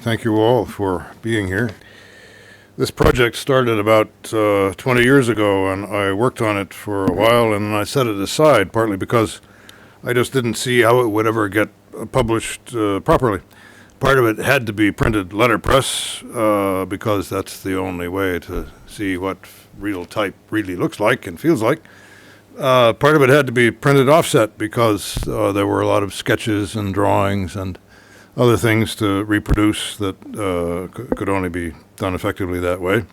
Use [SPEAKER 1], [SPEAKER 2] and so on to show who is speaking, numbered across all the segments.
[SPEAKER 1] thank you all for being here. This project started about 20 years ago, and I worked on it for a while, and I set it aside, partly because I just didn't see how it would ever get published properly. Part of it had to be printed letterpress, because that's the only way to see what real type really looks like and feels like. Part of it had to be printed offset because there were a lot of sketches and drawings and other things to reproduce that could only be done effectively that way.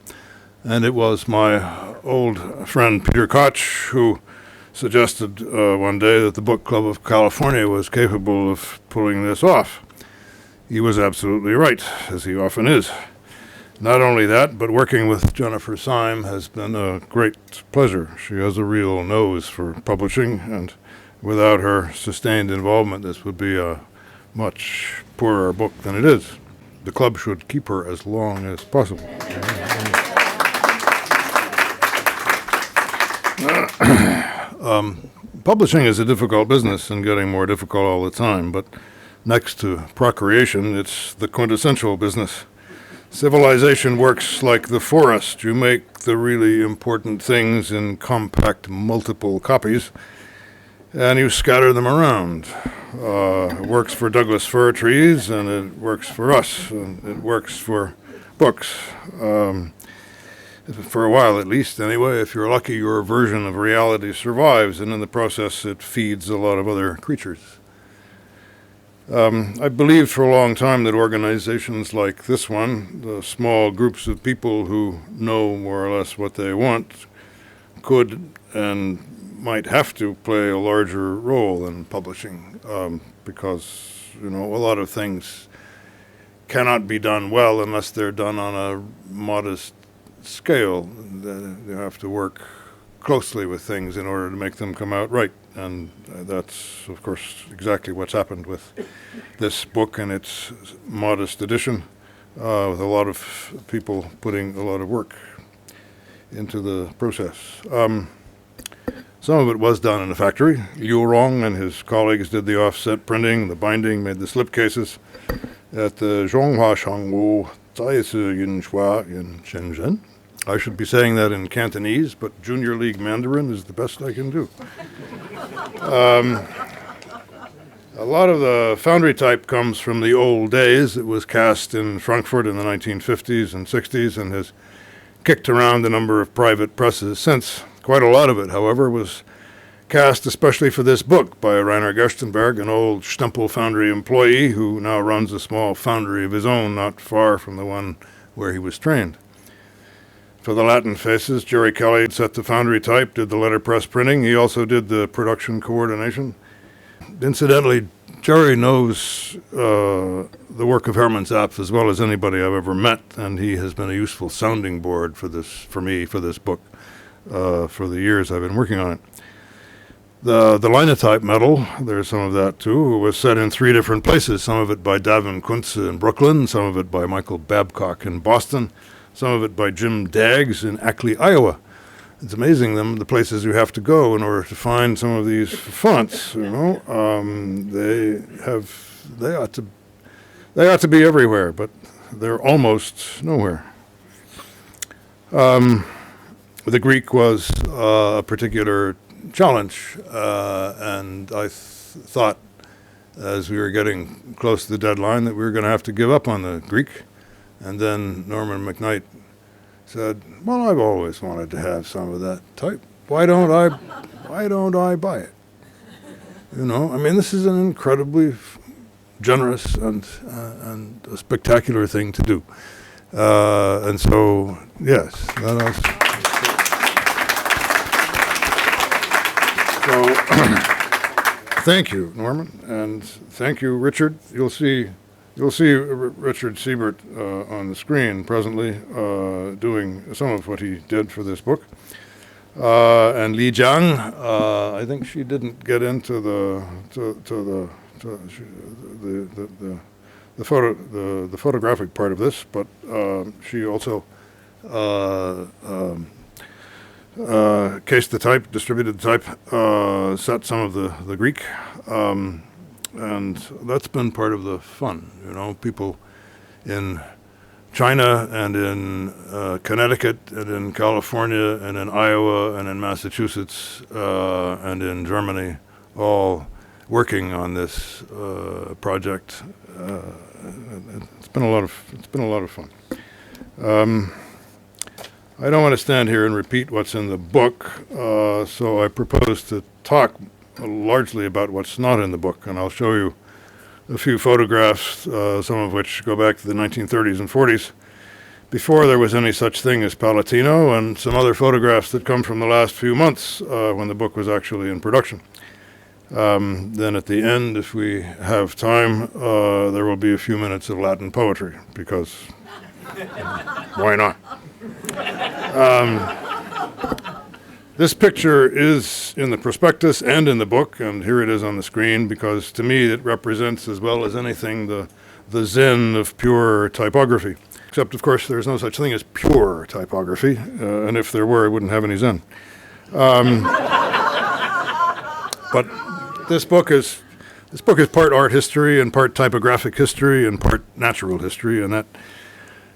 [SPEAKER 1] And it was my old friend Peter Koch who suggested one day that the Book Club of California was capable of pulling this off. He was absolutely right, as he often is. Not only that, but working with Jennifer Syme has been a great pleasure. She has a real nose for publishing, and without her sustained involvement, this would be a much poorer book than it is. The club should keep her as long as possible. Publishing is a difficult business and getting more difficult all the time, but next to procreation, it's the quintessential business. Civilization works like the forest. You make the really important things in compact multiple copies, and you scatter them around. It works for Douglas fir trees, and it works for us, and it works for books. For a while at least, anyway. If you're lucky, your version of reality survives, and in the process it feeds a lot of other creatures. I believed for a long time that organizations like this one, the small groups of people who know more or less what they want, could and might have to play a larger role in publishing, because, a lot of things cannot be done well unless they're done on a modest scale. You have to work closely with things in order to make them come out right. And that's, of course, exactly what's happened with this book and its modest edition, with a lot of people putting a lot of work into the process. Some of it was done in a factory. Yurong and his colleagues did the offset printing, the binding, made the slipcases at the Zhonghua Shangwu Zaisu Yinshua in Shenzhen. I should be saying that in Cantonese, but Junior League Mandarin is the best I can do. A lot of the foundry type comes from the old days. It was cast in Frankfurt in the 1950s and 60s and has kicked around a number of private presses since. Quite a lot of it, however, was cast especially for this book by Rainer Gerstenberg, an old Stempel foundry employee who now runs a small foundry of his own not far from the one where he was trained. For the Latin faces, Jerry Kelly set the foundry type, did the letterpress printing. He also did the production coordination. Incidentally, Jerry knows the work of Hermann Zapf as well as anybody I've ever met, and he has been a useful sounding board for me, for this book, for the years I've been working on it. The Linotype medal, there's some of that too, was set in 3 different places, some of it by Davin Kuntze in Brooklyn, some of it by Michael Babcock in Boston, some of it by Jim Daggs in Ackley, Iowa. It's amazing the places you have to go in order to find some of these fonts. They ought to be everywhere, but they're almost nowhere. The Greek was a particular challenge, and I thought, as we were getting close to the deadline, that we were going to have to give up on the Greek. And then Norman McKnight said, "Well, I've always wanted to have some of that type. Why don't I buy it?" This is an incredibly generous and a spectacular thing to do. And so, yes, that was. So, thank you, Norman, and thank you, Richard. You'll see Richard Siebert on the screen presently, doing some of what he did for this book. And Li Jiang, I think she didn't get into the photographic part of this, but she also cased the type, distributed the type, set some of the Greek. And that's been part of the fun, people in China and in Connecticut and in California and in Iowa and in Massachusetts and in Germany, all working on this project. It's been a lot of fun. I don't want to stand here and repeat what's in the book, so I propose to talk largely about what's not in the book, and I'll show you a few photographs, some of which go back to the 1930s and 40s, before there was any such thing as Palatino, and some other photographs that come from the last few months when the book was actually in production. Then at the end, if we have time, there will be a few minutes of Latin poetry, because why not? This picture is in the prospectus and in the book, and here it is on the screen, because to me it represents as well as anything the zen of pure typography. Except, of course, there's no such thing as pure typography, and if there were, it wouldn't have any zen. But this book is part art history and part typographic history and part natural history, and that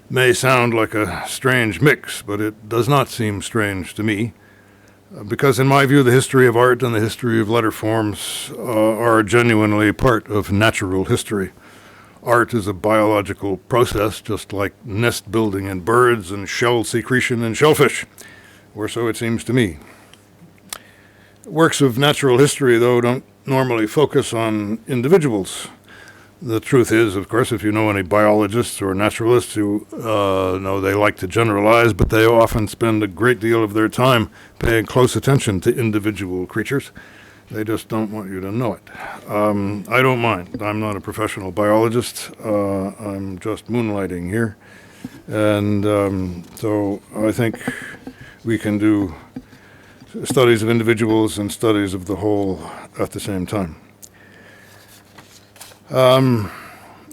[SPEAKER 1] may sound like a strange mix, but it does not seem strange to me, because in my view the history of art and the history of letter forms are genuinely part of natural history. Art is a biological process, just like nest building in birds and shell secretion in shellfish, or so it seems to me. Works of natural history, though, don't normally focus on individuals. The truth is, of course, if you know any biologists or naturalists, you know they like to generalize, but they often spend a great deal of their time paying close attention to individual creatures. They just don't want you to know it. I don't mind. I'm not a professional biologist. I'm just moonlighting here. And so I think we can do studies of individuals and studies of the whole at the same time.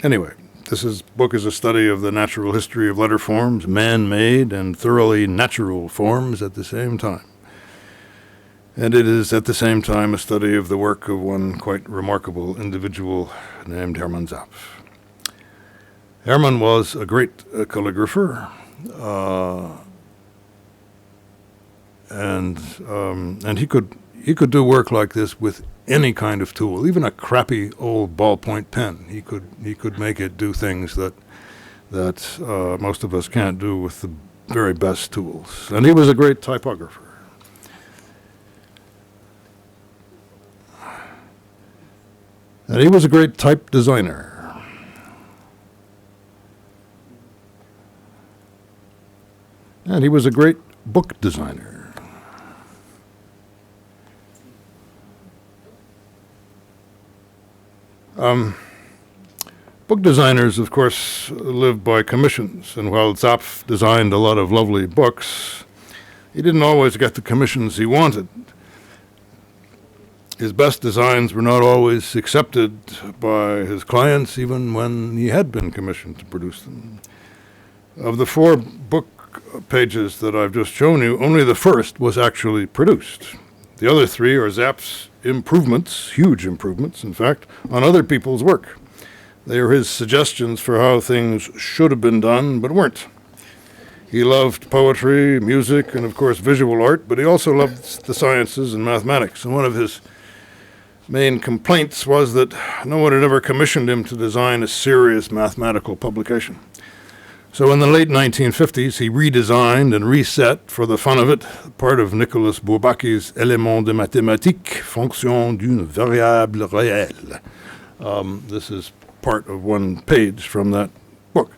[SPEAKER 1] Anyway, this book is a study of the natural history of letter forms, man-made and thoroughly natural forms at the same time. And it is at the same time a study of the work of one quite remarkable individual named Hermann Zapf. Hermann was a great calligrapher, and he could do work like this with any kind of tool, even a crappy old ballpoint pen. He could make it do things that most of us can't do with the very best tools. And he was a great typographer. And he was a great type designer. And he was a great book designer. Book designers, of course, live by commissions, and while Zapf designed a lot of lovely books, he didn't always get the commissions he wanted. His best designs were not always accepted by his clients, even when he had been commissioned to produce them. Of the 4 book pages that I've just shown you, only the first was actually produced. The other 3 are Zapf's improvements, huge improvements, in fact, on other people's work. They are his suggestions for how things should have been done, but weren't. He loved poetry, music, and of course visual art, but he also loved the sciences and mathematics. And one of his main complaints was that no one had ever commissioned him to design a serious mathematical publication. So in the late 1950s, he redesigned and reset, for the fun of it, part of Nicolas Bourbaki's Éléments de mathématiques, fonction d'une variable réelle. This is part of one page from that book.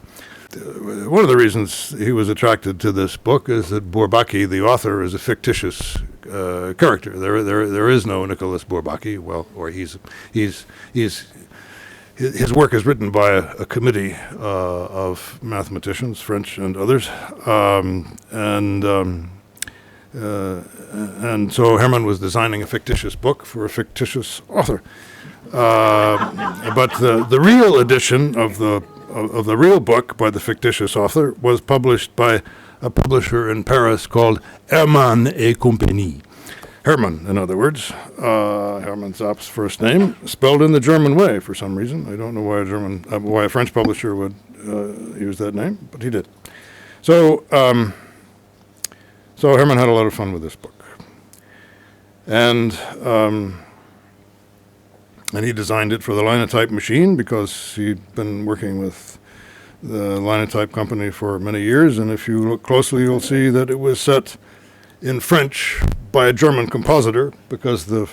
[SPEAKER 1] One of the reasons he was attracted to this book is that Bourbaki, the author, is a fictitious character. There is no Nicolas Bourbaki. Well, or his work is written by a committee of mathematicians, French and others, and so Hermann was designing a fictitious book for a fictitious author. But the real edition of the real book by the fictitious author was published by a publisher in Paris called Hermann et Compagnie. Hermann, in other words, Hermann Zapf's first name, spelled in the German way for some reason. I don't know why a French publisher would use that name, but he did. So, so Hermann had a lot of fun with this book, and he designed it for the Linotype machine because he'd been working with the Linotype company for many years, and if you look closely, you'll see that it was set in French by a German compositor because the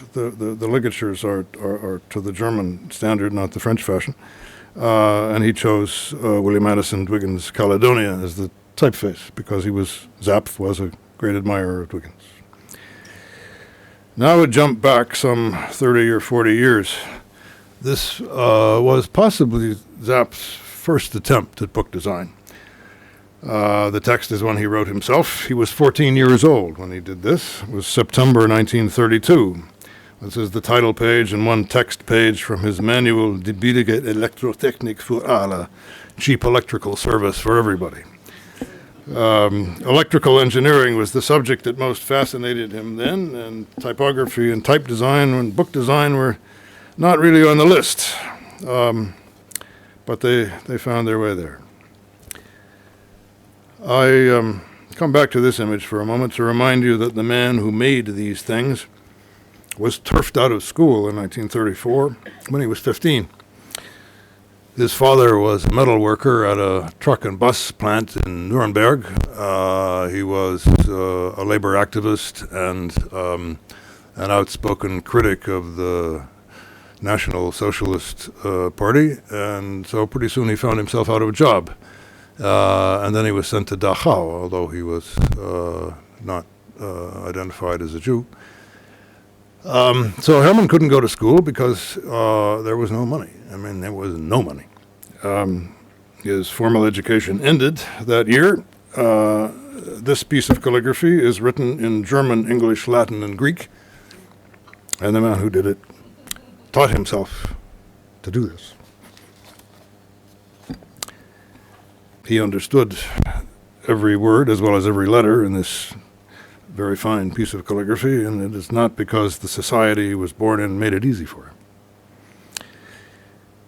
[SPEAKER 1] ligatures are to the German standard, not the French fashion. And he chose William Addison Dwiggen's Caledonia as the typeface because Zapf was a great admirer of Dwiggen's. Now I would jump back some 30 or 40 years. This was possibly Zapf's first attempt at book design. The text is one he wrote himself. He was 14 years old when he did this. It was September 1932. This is the title page and one text page from his manual Die billige Elektrotechnik für alle, cheap electrical service for everybody. Electrical engineering was the subject that most fascinated him then, and typography and type design and book design were not really on the list, but they found their way there. I come back to this image for a moment to remind you that the man who made these things was turfed out of school in 1934 when he was 15. His father was a metal worker at a truck and bus plant in Nuremberg. He was a labor activist and an outspoken critic of the National Socialist Party, and so pretty soon he found himself out of a job. And then he was sent to Dachau, although he was not identified as a Jew. So Hermann couldn't go to school because there was no money. I mean, there was no money. His formal education ended that year. This piece of calligraphy is written in German, English, Latin, and Greek. And the man who did it taught himself to do this. He understood every word as well as every letter in this very fine piece of calligraphy, and it is not because the society he was born in made it easy for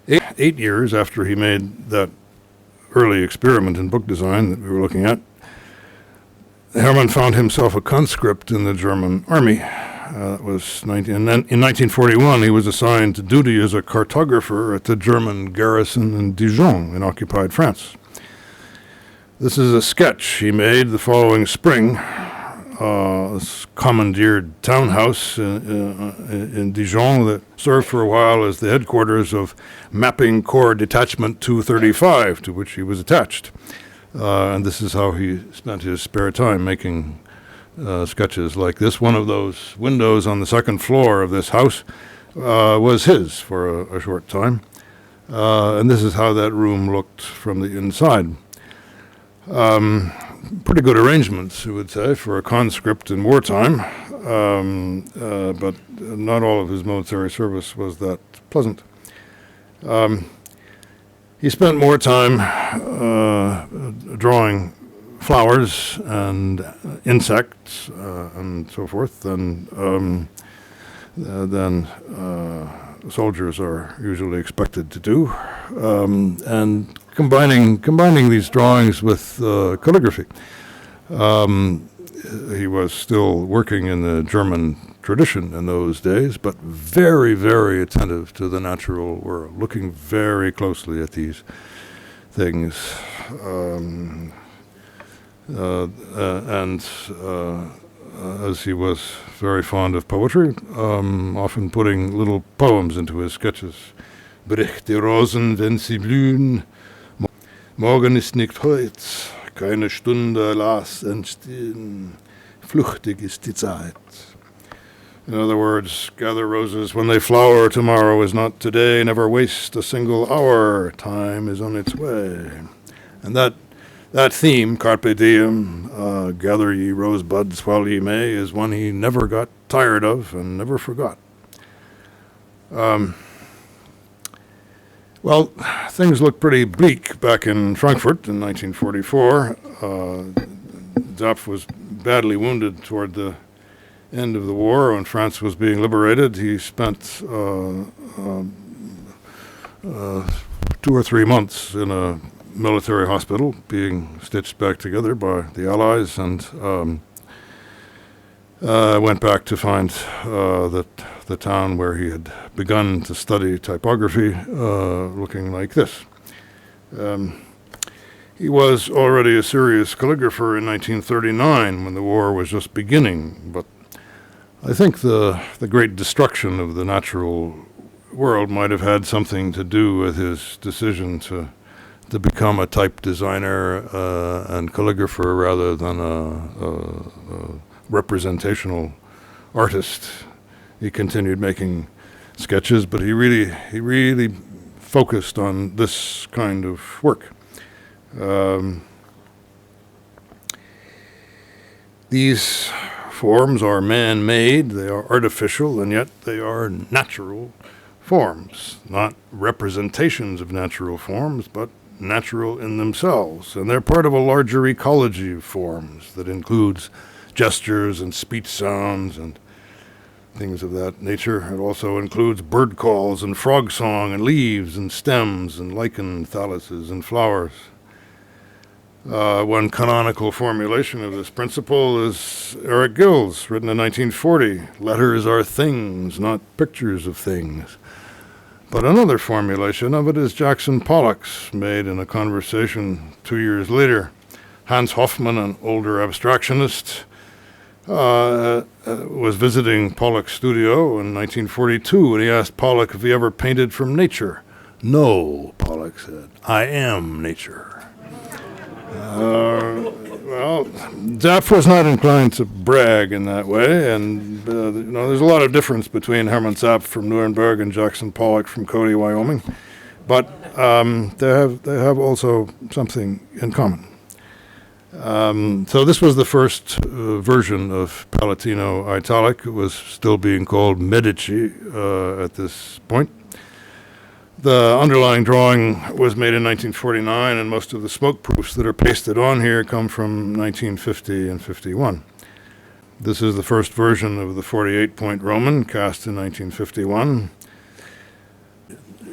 [SPEAKER 1] him. 8 years after he made that early experiment in book design that we were looking at, Hermann found himself a conscript in the German army. And then in 1941, he was assigned to duty as a cartographer at the German garrison in Dijon in occupied France. This is a sketch he made the following spring. This commandeered townhouse in Dijon that served for a while as the headquarters of Mapping Corps Detachment 235, to which he was attached. And this is how he spent his spare time making sketches like this. One of those windows on the second floor of this house was his for a short time. And this is how that room looked from the inside. Pretty good arrangements, you would say, for a conscript in wartime, but not all of his military service was that pleasant. He spent more time drawing flowers and insects and so forth than soldiers are usually expected to do, and combining these drawings with calligraphy. He was still working in the German tradition in those days, but very, very attentive to the natural world, looking very closely at these things. As he was very fond of poetry, often putting little poems into his sketches. Bricht die Rosen, wenn sie blühen, morgen ist nicht heut, keine Stunde las entstehen, flüchtig ist die Zeit. In other words, gather roses when they flower, tomorrow is not today, never waste a single hour, time is on its way. And that theme, Carpe Diem, gather ye rosebuds while ye may, is one he never got tired of and never forgot. Well, things looked pretty bleak back in Frankfurt in 1944. Zapf was badly wounded toward the end of the war, when France was being liberated, he spent 2 or 3 months in a military hospital being stitched back together by the Allies, and went back to find the town where he had begun to study typography looking like this. He was already a serious calligrapher in 1939 when the war was just beginning, but I think the great destruction of the natural world might have had something to do with his decision to become a type designer and calligrapher rather than a representational artist. He continued making sketches, but he really focused on this kind of work. These forms are man-made, they are artificial, and yet they are natural forms, not representations of natural forms, but natural in themselves. And they're part of a larger ecology of forms that includes gestures and speech sounds and things of that nature. It also includes bird calls and frog song and leaves and stems and lichen thalluses and flowers. One canonical formulation of this principle is Eric Gill's, written in 1940. Letters are things, not pictures of things. But another formulation of it is Jackson Pollock's, made in a conversation 2 years later. Hans Hofmann, an older abstractionist, was visiting Pollock's studio in 1942, and he asked Pollock if he ever painted from nature. "No," Pollock said, "I am nature." Well, Zapf was not inclined to brag in that way, and there's a lot of difference between Hermann Zapf from Nuremberg and Jackson Pollock from Cody, Wyoming, but they have also something in common. So this was the first version of Palatino Italic. It was still being called Medici at this point. The underlying drawing was made in 1949, and most of the smoke proofs that are pasted on here come from 1950 and 51. This is the first version of the 48-point Roman, cast in 1951.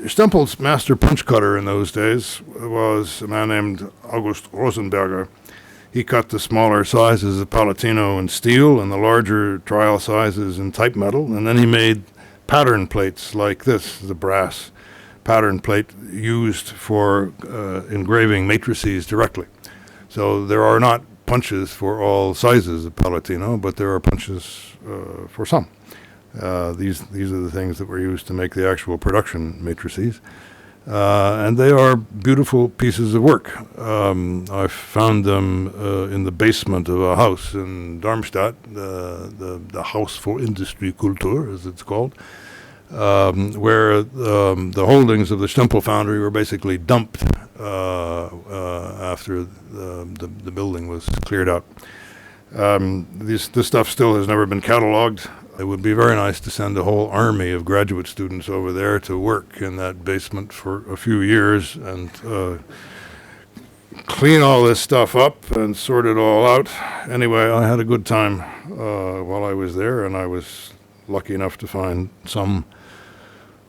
[SPEAKER 1] Stempel's master punch cutter in those days was a man named August Rosenberger. He cut the smaller sizes of Palatino in steel and the larger trial sizes in type metal, and then he made pattern plates like this, the brass pattern plate used for engraving matrices directly. So there are not punches for all sizes of Palatino, but there are punches for some. These are the things that were used to make the actual production matrices. And they are beautiful pieces of work. I found them in the basement of a house in Darmstadt, the House for Industry Kultur, as it's called, where the holdings of the Stempel foundry were basically dumped after the building was cleared out. This stuff still has never been cataloged. It would be very nice to send a whole army of graduate students over there to work in that basement for a few years and clean all this stuff up and sort it all out. Anyway, I had a good time while I was there, and I was lucky enough to find some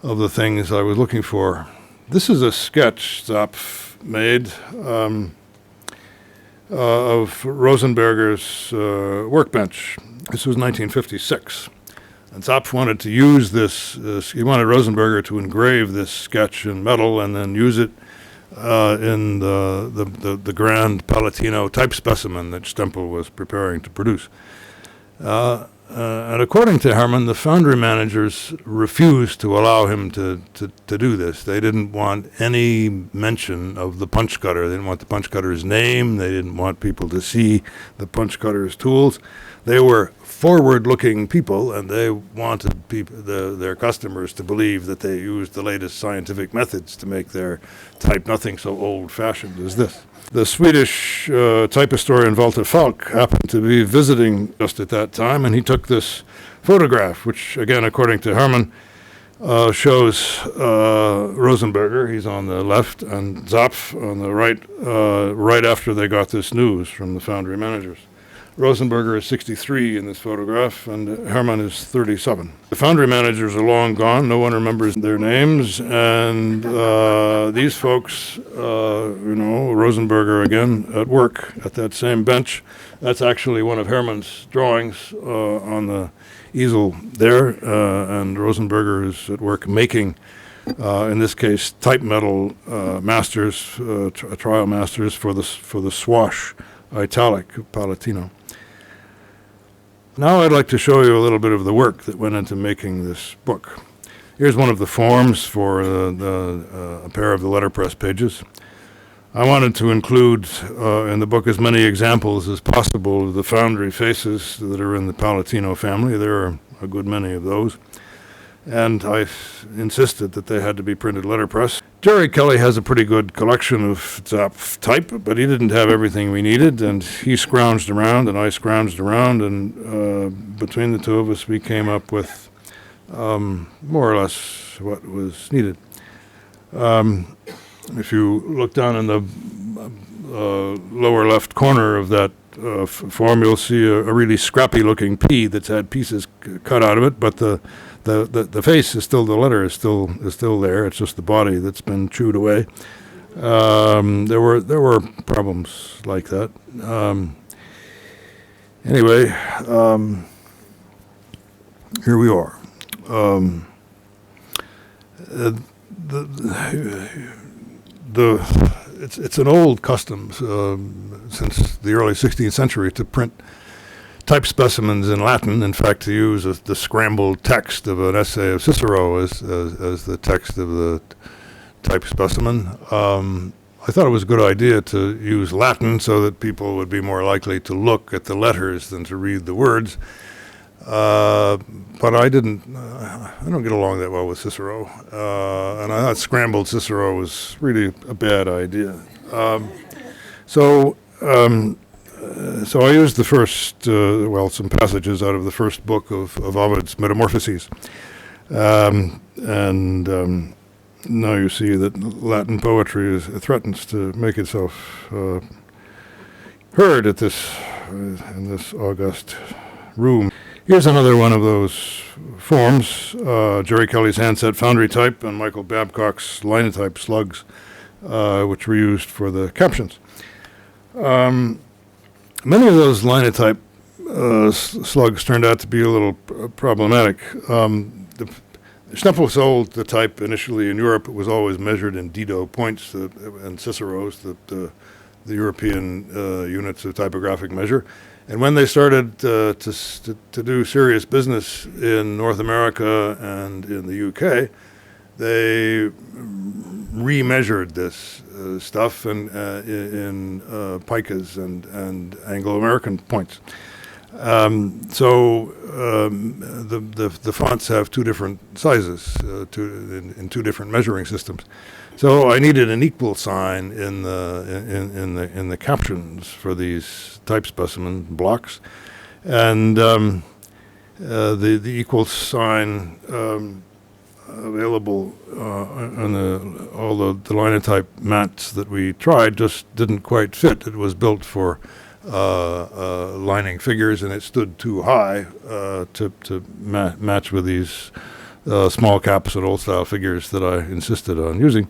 [SPEAKER 1] of the things I was looking for. This is a sketch Zapf made of Rosenberger's workbench. This was 1956. And Zapf wanted to use this, he wanted Rosenberger to engrave this sketch in metal and then use it in the grand Palatino type specimen that Stempel was preparing to produce. And according to Hermann, the foundry managers refused to allow him to do this. They didn't want any mention of the punch cutter. They didn't want the punch cutter's name. They didn't want people to see the punch cutter's tools. They were forward-looking people, and they wanted their customers to believe that they used the latest scientific methods to make their type, nothing so old-fashioned as this. The Swedish type historian Walter Falk happened to be visiting just at that time, and he took this photograph, which, again, according to Hermann, shows Rosenberger, he's on the left, and Zapf on the right, right after they got this news from the foundry managers. Rosenberger is 63 in this photograph, and Hermann is 37. The foundry managers are long gone. No one remembers their names. And these folks, Rosenberger again, at work at that same bench. That's actually one of Hermann's drawings on the easel there. And Rosenberger is at work making, in this case, type metal masters, trial masters for the swash italic Palatino. Now I'd like to show you a little bit of the work that went into making this book. Here's one of the forms for a pair of the letterpress pages. I wanted to include in the book as many examples as possible of the foundry faces that are in the Palatino family. There are a good many of those. And I insisted that they had to be printed letterpress. Jerry Kelly has a pretty good collection of Zapf type, but he didn't have everything we needed, and he scrounged around, and I scrounged around, and between the two of us, we came up with more or less what was needed. If you look down in the lower left corner of that form, you'll see a really scrappy-looking P that's had pieces cut out of it, but the face is still, the letter is still there. It's just the body that's been chewed away. There were problems like that. Anyway, here we are. It's an old custom since the early 16th century to print type specimens in Latin. In fact, to use the scrambled text of an essay of Cicero as the text of the type specimen. I thought it was a good idea to use Latin so that people would be more likely to look at the letters than to read the words. But I don't get along that well with Cicero. And I thought scrambled Cicero was really a bad idea. So I used the first, some passages out of the first book of Ovid's Metamorphoses. Now you see that Latin poetry threatens to make itself heard at in this august room. Here's another one of those forms, Jerry Kelly's handset foundry type and Michael Babcock's Linotype slugs, which were used for the captions. Many of those Linotype slugs turned out to be a little problematic. Schnepf sold the type initially in Europe. It was always measured in Dido points and Cicero's, the European units of typographic measure. And when they started to do serious business in North America and in the UK, they remeasured this stuff in picas and Anglo-American points. The fonts have two different sizes in two different measuring systems. So I needed an equal sign in the captions for these type specimen blocks, and the equal sign available on all the Linotype mats that we tried just didn't quite fit. It was built for lining figures, and it stood too high to match with these small caps and old style figures that I insisted on using.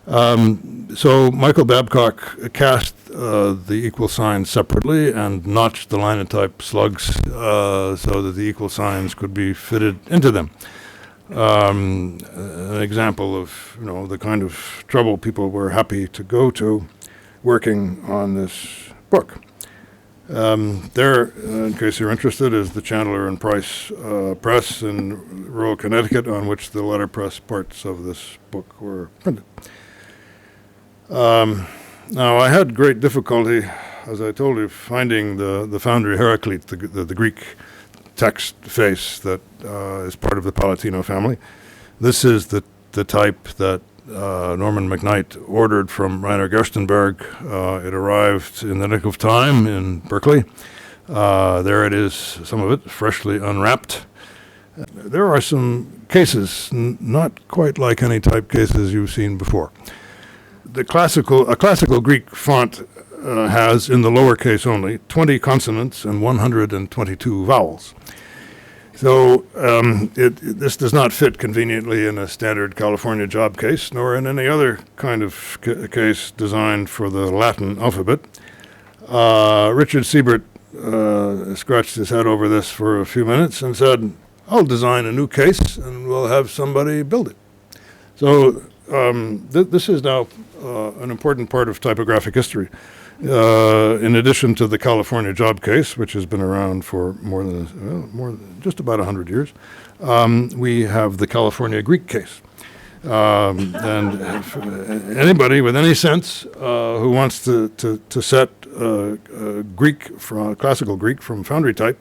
[SPEAKER 1] So Michael Babcock cast the equal signs separately and notched the Linotype slugs so that the equal signs could be fitted into them. An example of the kind of trouble people were happy to go to working on this book. There, in case you're interested, is the Chandler and Price press in rural Connecticut, on which the letterpress parts of this book were printed. Now, I had great difficulty, as I told you, finding the foundry Heraklit, the Greek text face that is part of the Palatino family. This is the type that Norman McKnight ordered from Rainer Gerstenberg. It arrived in the nick of time in Berkeley. There it is, some of it freshly unwrapped. There are some cases, not quite like any type cases you've seen before. A classical Greek font has, in the lowercase only, 20 consonants and 122 vowels. So this does not fit conveniently in a standard California job case, nor in any other kind of case designed for the Latin alphabet. Richard Siebert scratched his head over this for a few minutes and said, I'll design a new case and we'll have somebody build it. So this is now an important part of typographic history. In addition to the California job case, which has been around for just about 100 years, we have the California Greek case. And anybody with any sense who wants to set classical Greek from foundry type,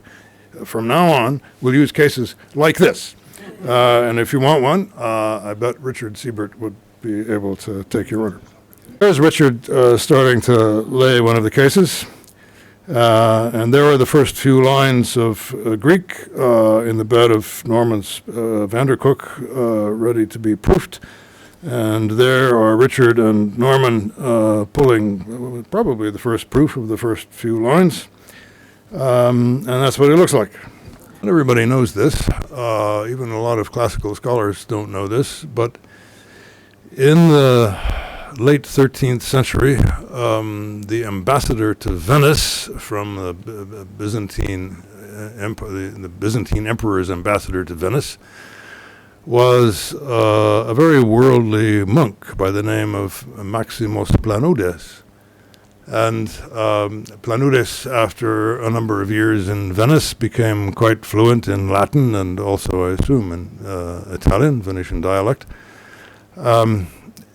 [SPEAKER 1] from now on, will use cases like this. And if you want one, I bet Richard Siebert would be able to take your order. There's Richard starting to lay one of the cases. And there are the first few lines of Greek in the bed of Norman's Vandercook, ready to be proofed. And there are Richard and Norman pulling probably the first proof of the first few lines. And that's what it looks like. Everybody knows this. Even a lot of classical scholars don't know this. But in the late 13th century, the ambassador to Venice from the Byzantine the Byzantine emperor's ambassador to Venice was a very worldly monk by the name of Maximos Planudes. And Planudes, after a number of years in Venice, became quite fluent in Latin and also, I assume, in Italian, Venetian dialect.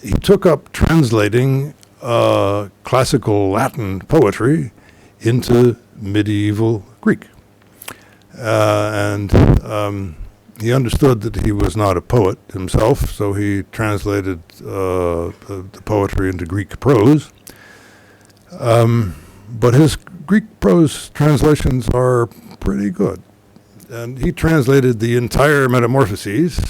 [SPEAKER 1] He took up translating classical Latin poetry into medieval Greek. And he understood that he was not a poet himself, so he translated the poetry into Greek prose. But his Greek prose translations are pretty good. And he translated the entire Metamorphoses,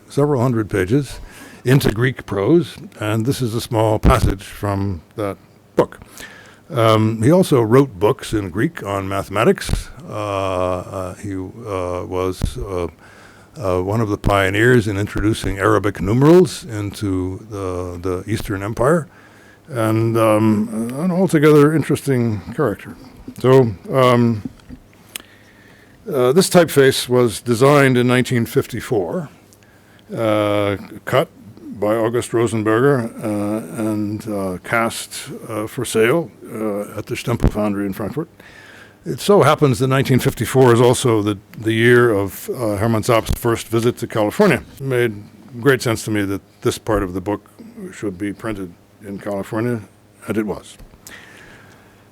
[SPEAKER 1] several hundred pages, into Greek prose, and this is a small passage from that book. He also wrote books in Greek on mathematics. He was one of the pioneers in introducing Arabic numerals into the Eastern Empire, and an altogether interesting character. So this typeface was designed in 1954, cut by August Rosenberger and cast for sale at the Stempel foundry in Frankfurt. It so happens that 1954 is also the year of Hermann Zapf's first visit to California. It made great sense to me that this part of the book should be printed in California, and it was.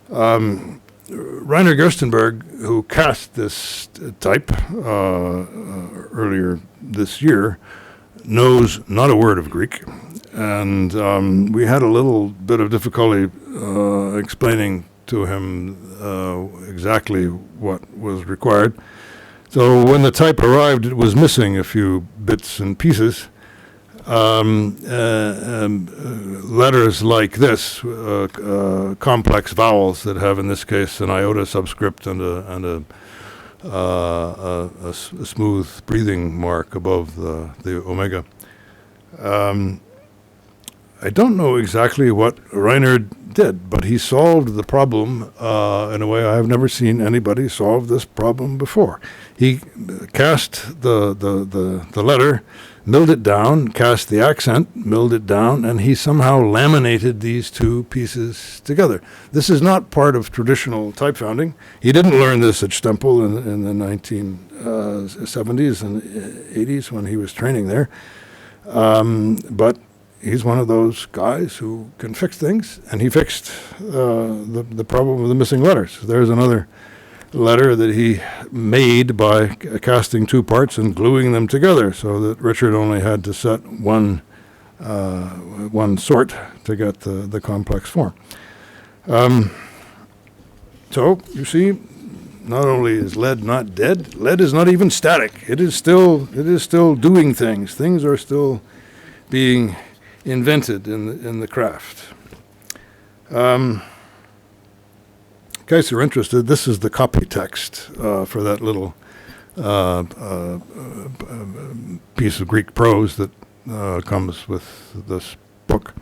[SPEAKER 1] Rainer Gerstenberg, who cast this type earlier this year, knows not a word of Greek, and we had a little bit of difficulty explaining to him exactly what was required. So when the type arrived, it was missing a few bits and pieces. Letters like this, complex vowels that have, in this case, an iota subscript and a smooth breathing mark above the omega. I don't know exactly what Rainer did, but he solved the problem in a way I have never seen anybody solve this problem before. He cast the letter, milled it down, cast the accent, milled it down, and he somehow laminated these two pieces together. This is not part of traditional type founding. He didn't learn this at Stempel in the 1970s and 80s when he was training there. But he's one of those guys who can fix things, and he fixed the problem of the missing letters. There's another letter that he made by casting two parts and gluing them together, so that Richard only had to set one sort to get the complex form. So you see, not only is lead not dead, lead is not even static. It is still doing things. Things are still being invented in the craft. In case you're interested, this is the copy text for that little piece of Greek prose that comes with this book.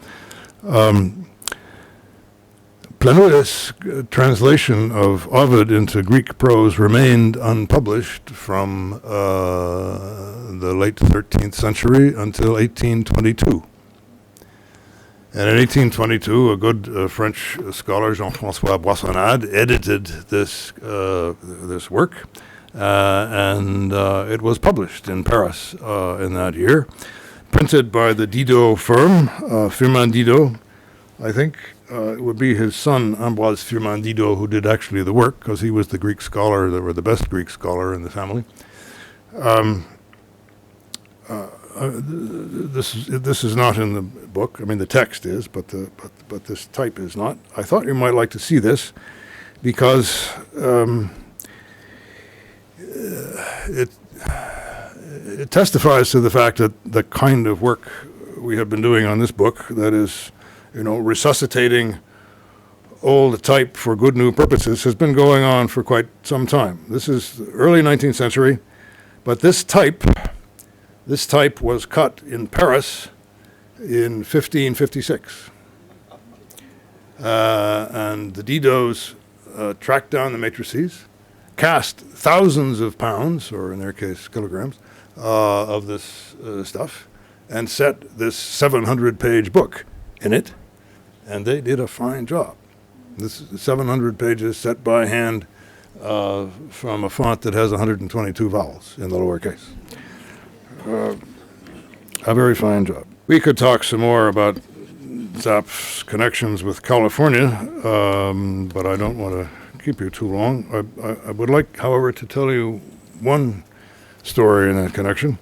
[SPEAKER 1] Planoides' translation of Ovid into Greek prose remained unpublished from the late 13th century until 1822. And in 1822, a good French scholar, Jean-François Boissonade, edited this work, and it was published in Paris in that year, printed by the Didot firm, Firmin Didot. I think it would be his son, Ambroise Firmin Didot, who did actually the work, because he was the Greek scholar, the best Greek scholar in the family. This is not in the book. I mean, the text is, but this type is not. I thought you might like to see this, because it testifies to the fact that the kind of work we have been doing on this book, that is, resuscitating old type for good new purposes, has been going on for quite some time. This is the early 19th century, but this type was cut in Paris in 1556. And the Didots tracked down the matrices, cast thousands of pounds, or in their case kilograms, of this stuff, and set this 700-page book in it, and they did a fine job. This is 700 pages set by hand from a font that has 122 vowels in the lower case. A very fine job. We could talk some more about Zapf's connections with California, but I don't want to keep you too long. I would like, however, to tell you one story in that connection.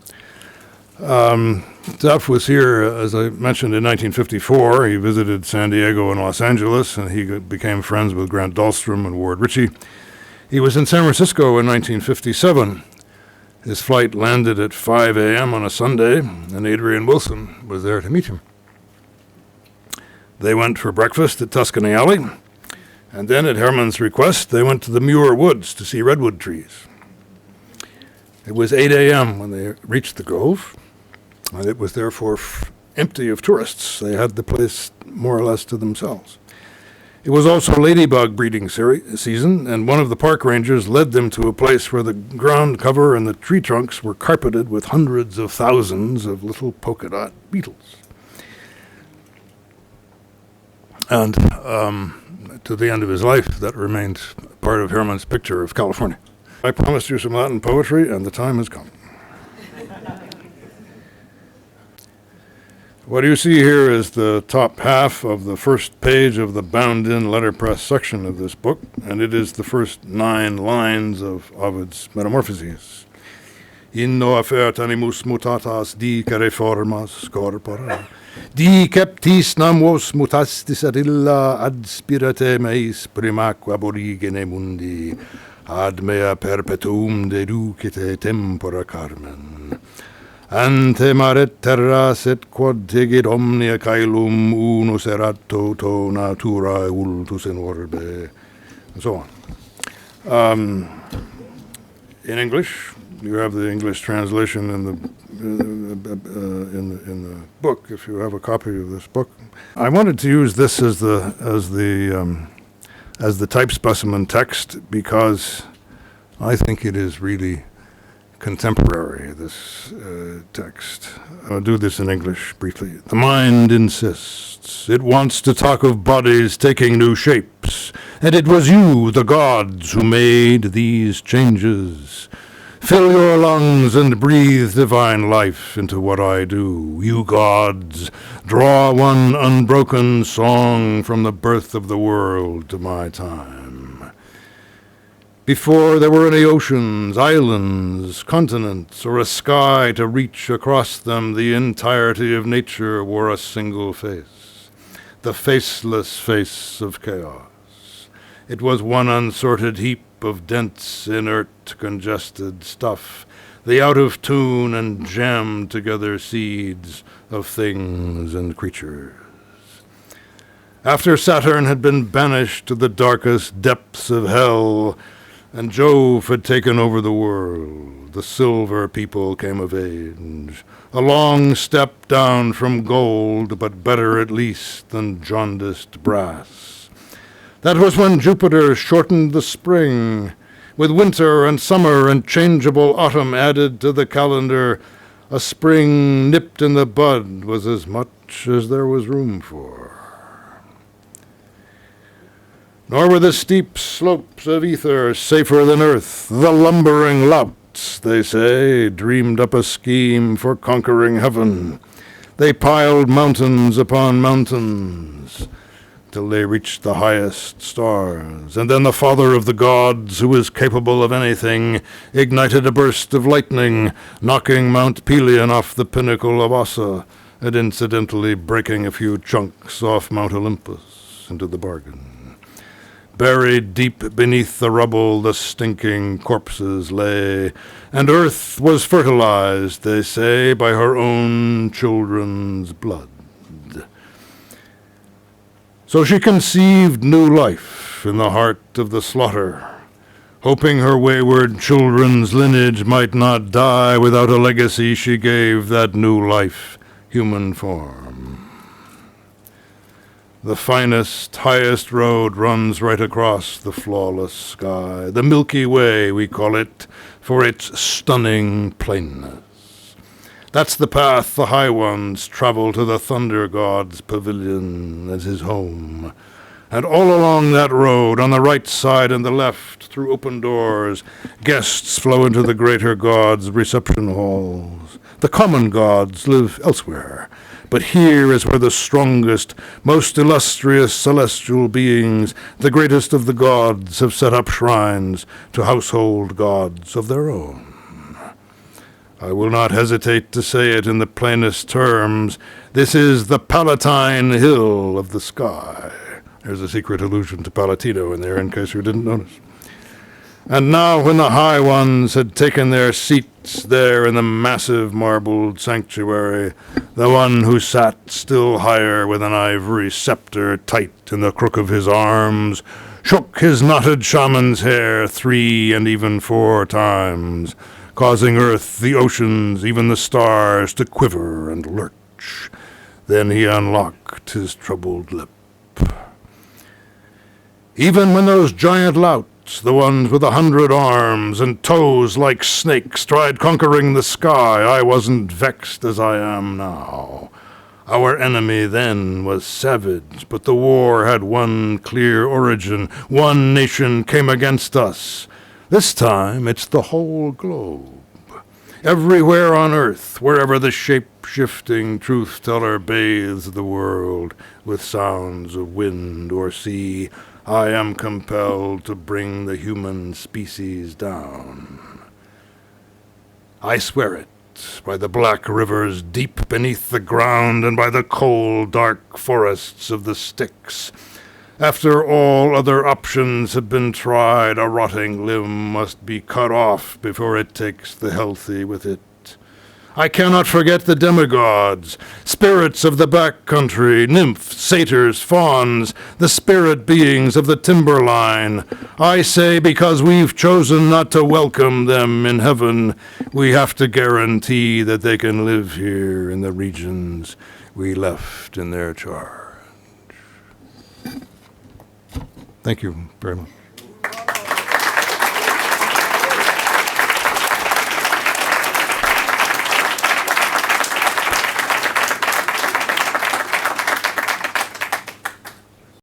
[SPEAKER 1] Zapf was here, as I mentioned, in 1954. He visited San Diego and Los Angeles, and he became friends with Grant Dahlstrom and Ward Ritchie. He was in San Francisco in 1957. His flight landed at 5 a.m. on a Sunday, and Adrian Wilson was there to meet him. They went for breakfast at Tuscany Alley, and then, at Hermann's request, they went to the Muir Woods to see redwood trees. It was 8 a.m. when they reached the grove, and it was therefore empty of tourists. They had the place more or less to themselves. It was also ladybug breeding season, and one of the park rangers led them to a place where the ground cover and the tree trunks were carpeted with hundreds of thousands of little polka dot beetles. And to the end of his life, that remained part of Hermann's picture of California. I promised you some Latin poetry, and the time has come. What you see here is the top half of the first page of the bound-in letterpress section of this book, and it is the first 9 lines of Ovid's Metamorphoses. Inno affert animus mutatas di reformas corpora, di captis namos mutastis ad illa ad spirite meis primaque aborigene mundi, ad mea perpetuum deducite tempora carmen. Ante maret terras et quod tegit omnia caelum unus erat toto natura ultus in orbe, and so on. In English, you have the English translation in the book. If you have a copy of this book, I wanted to use this as the type specimen text because I think it is really contemporary, this text. I'll do this in English briefly. The mind insists. It wants to talk of bodies taking new shapes, and it was you, the gods, who made these changes. Fill your lungs and breathe divine life into what I do. You gods, draw one unbroken song from the birth of the world to my time. Before there were any oceans, islands, continents, or a sky to reach across them, the entirety of nature wore a single face, the faceless face of chaos. It was one unsorted heap of dense, inert, congested stuff, the out-of-tune and jammed-together seeds of things and creatures. After Saturn had been banished to the darkest depths of hell, and Jove had taken over the world, the silver people came of age, a long step down from gold, but better at least than jaundiced brass. That was when Jupiter shortened the spring, with winter and summer and changeable autumn added to the calendar. A spring nipped in the bud was as much as there was room for. Nor were the steep slopes of ether safer than earth. The lumbering louts, they say, dreamed up a scheme for conquering heaven. They piled mountains upon mountains till they reached the highest stars. And then the father of the gods, who is capable of anything, ignited a burst of lightning, knocking Mount Pelion off the pinnacle of Ossa, and incidentally breaking a few chunks off Mount Olympus into the bargain. Buried deep beneath the rubble, the stinking corpses lay, and earth was fertilized, they say, by her own children's blood. So she conceived new life in the heart of the slaughter, hoping her wayward children's lineage might not die without a legacy. She gave that new life human form. The finest, highest road runs right across the flawless sky. The Milky Way, we call it, for its stunning plainness. That's the path the high ones travel to the thunder god's pavilion as his home. And all along that road, on the right side and the left, through open doors, guests flow into the greater gods' reception halls. The common gods live elsewhere, but here is where the strongest, most illustrious celestial beings, the greatest of the gods, have set up shrines to household gods of their own. I will not hesitate to say it in the plainest terms. This is the Palatine Hill of the sky. There's a secret allusion to Palatino in there, in case you didn't notice. And now, when the high ones had taken their seats there in the massive marbled sanctuary, the one who sat still higher with an ivory scepter tight in the crook of his arms, shook his knotted shaman's hair 3 and even 4 times, causing earth, the oceans, even the stars to quiver and lurch. Then he unlocked his troubled lip. Even when those giant louts, the ones with 100 arms and toes like snakes, tried conquering the sky, I wasn't vexed as I am now. Our enemy then was savage, but the war had one clear origin. One nation came against us. This time it's the whole globe. Everywhere on earth, wherever the shape-shifting truth-teller bathes the world with sounds of wind or sea, I am compelled to bring the human species down. I swear it by the black rivers deep beneath the ground and by the cold, dark forests of the Styx. After all other options have been tried, a rotting limb must be cut off before it takes the healthy with it. I cannot forget the demigods, spirits of the back country, nymphs, satyrs, fauns, the spirit beings of the timberline. I say because we've chosen not to welcome them in heaven, we have to guarantee that they can live here in the regions we left in their charge. Thank you very much.